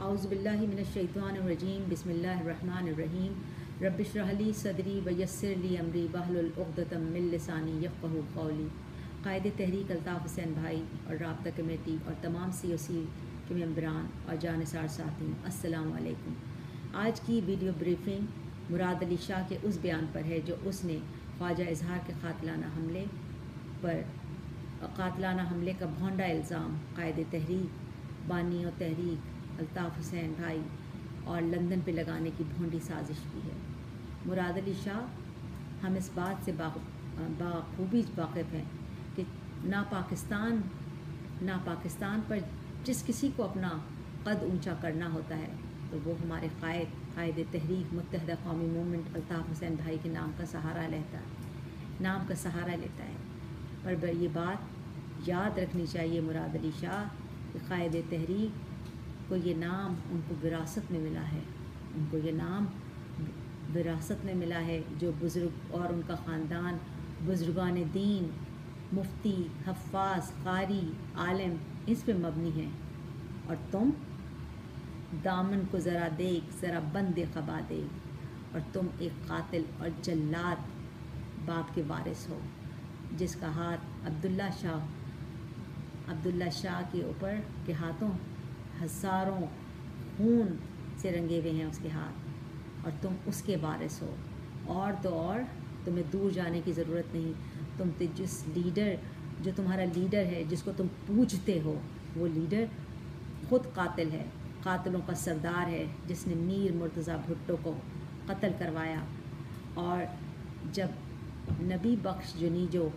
आउज़ु बिल्लाहि मिनश्शैतानिर्रजीम बिस्मिल्लाहिर्रहमानिर्रहीम रब्बिश्रह ली सदरी वयस्सिर ली अमरी वहलुल उक़दतम मिन लिसानी यफ़क़हू क़ौली। क़ायदे तहरीक अल्ताफ़ हुसैन भाई और राब्ता कमेटी और तमाम COC के मेंबरान और जानसार साथियों, अस्सलामु अलैकुम। आज की वीडियो ब्रीफिंग मुराद अली शाह के उस बयान पर है जो उसने ख्वाजा इजहार के कातिलाना हमले का भोंडा इल्ज़ाम क़ायदे तहरीक बानी और तहरीक अल्ताफ़ हुसैन भाई और लंदन पे लगाने की भोंडी साजिश की है। मुराद अली शाह हम इस बात से बाखूबी वाक़िफ़ हैं कि ना पाकिस्तान पर जिस किसी को अपना कद ऊंचा करना होता है तो वो हमारे क़ायदे तहरीक मुत्तहिदा कौमी मूवमेंट अल्ताफ़ हुसैन भाई के नाम का सहारा लेता है। पर ये बात याद रखनी चाहिए मुराद अली शाह कि क़ायदे तहरीक को ये नाम उनको विरासत में मिला है जो बुज़ुर्ग और उनका ख़ानदान बुज़ुर्गान दीन मुफ्ती हफ़ाज़ क़ारी आलिम इस पे मबनी है। और तुम दामन को ज़रा देख ज़रा बंदे ख़बा देख, और तुम एक कातिल और जल्लाद बाप के वारिस हो जिसका हाथ अब्दुल्ला शाह के ऊपर के हाथों हज़ारों खून से रंगे हुए हैं उसके हाथ, और तुम उसके वारिस हो। और तुम्हें दूर जाने की ज़रूरत नहीं। तुम जो तुम्हारा लीडर है जिसको तुम पूजते हो वो लीडर ख़ुद कातिल है, कातिलों का सरदार है जिसने मीर मुर्तज़ा भुट्टो को कत्ल करवाया। और जब नबी बख्श जुनीजो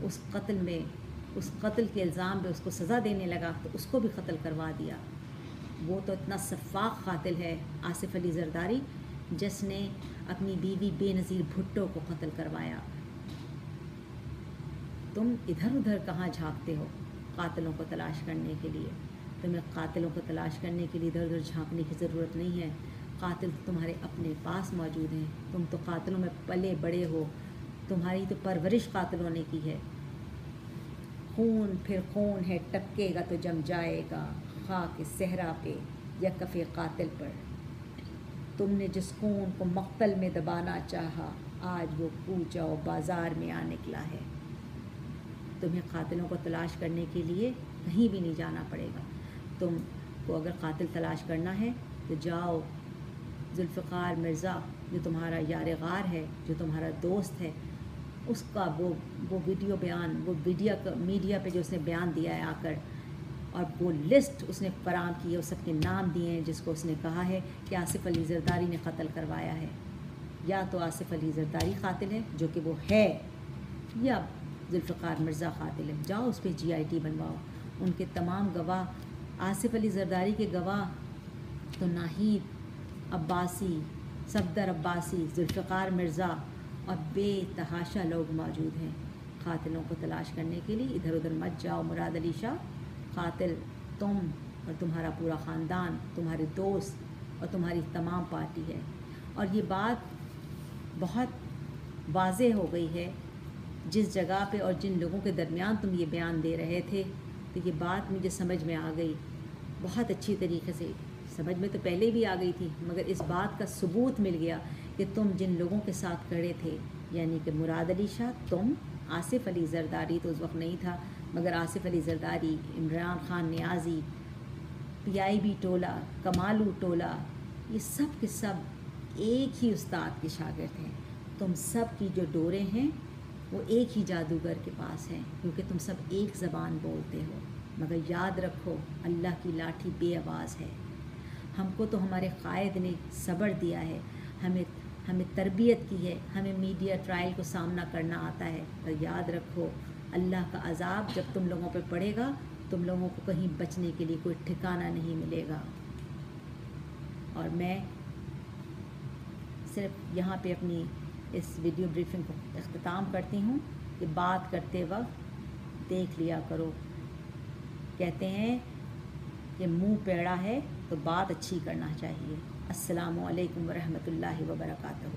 उस कत्ल के इल्ज़ाम पे उसको सज़ा देने लगा तो उसको भी कत्ल करवा दिया। वो तो इतना सफ़ाक कातिल है आसिफ अली ज़रदारी जिसने अपनी बीवी बेनज़ीर भुट्टो को कत्ल करवाया। तुम इधर उधर कहाँ झांकते हो कातिलों को तलाश करने के लिए? तुम्हें कातिलों को तलाश करने के लिए इधर उधर झांकने की ज़रूरत नहीं है। कातिल तो तुम्हारे अपने पास मौजूद हैं। तुम तो कातिलों में पले बड़े हो, तुम्हारी तो परवरिश कातिलों ने की है। खून फिर खून है टपकेगा तो जम जाएगा खाक सहरा पे या कफ़े कातिल पर। तुमने जिस खून को मक्तल में दबाना चाहा आज वो कूचा और बाज़ार में आ निकला है। तुम्हें कातिलों को तलाश करने के लिए कहीं भी नहीं जाना पड़ेगा। तुमको अगर कातिल तलाश करना है तो जाओ जुल्फ़िकार मिर्ज़ा जो तुम्हारा यार गार है, जो तुम्हारा दोस्त है, उसका वो वीडियो बयान वो मीडिया पे जो उसने बयान दिया है आकर, और वो लिस्ट उसने फराहम की है, उस सबके नाम दिए हैं जिसको उसने कहा है कि आसिफ अली ज़रदारी ने कत्ल करवाया है। या तो आसिफ अली ज़रदारी कातिल है जो कि वो है, या जुल्फ़िकार मिर्ज़ा कातिल है। जाओ उस पर GIT बनवाओ। उनके तमाम गवाह आसिफ अली ज़रदारी के गवाह तो नाहिद अब्बासी, सफदर अब्बासी, जुल्फ़िकार मिर्ज़ा और बेतहाशा लोग मौजूद हैं। कातिलों को तलाश करने के लिए इधर उधर मत जाओ मुराद अली शाह। कातिल तुम और तुम्हारा पूरा ख़ानदान, तुम्हारे दोस्त और तुम्हारी तमाम पार्टी है। और ये बात बहुत वाज़े हो गई है जिस जगह पे और जिन लोगों के दरमियान तुम ये बयान दे रहे थे, तो ये बात मुझे समझ में आ गई बहुत अच्छी तरीके से। समझ में तो पहले भी आ गई थी, मगर इस बात का सबूत मिल गया कि तुम जिन लोगों के साथ खड़े थे, यानी कि मुराद अली शाह, तुम, आसिफ अली ज़रदारी तो उस वक्त नहीं था, मगर आसिफ अली ज़रदारी, इमरान ख़ान नियाज़ी, PIB टोला, कमालू टोला, ये सब के सब एक ही उस्ताद के शागिर्द हैं। तुम सब की जो डोरें हैं वो एक ही जादूगर के पास हैं, क्योंकि तुम सब एक ज़बान बोलते हो। मगर याद रखो अल्लाह की लाठी बेआवाज़ है। हमको तो हमारे क़ायद ने सब्र दिया है, हमें तरबियत की है, हमें मीडिया ट्रायल को सामना करना आता है। पर याद रखो अल्लाह का अज़ाब जब तुम लोगों पे पड़ेगा, तुम लोगों को कहीं बचने के लिए कोई ठिकाना नहीं मिलेगा। और मैं सिर्फ यहाँ पे अपनी इस वीडियो ब्रीफिंग को इख्तिताम करती हूँ कि बात करते वक्त देख लिया करो। कहते हैं कि मुँह पेड़ा है तो बात अच्छी करना चाहिए। अस्सलामु अलैकुम व रहमतुल्लाहि व बरकातहू।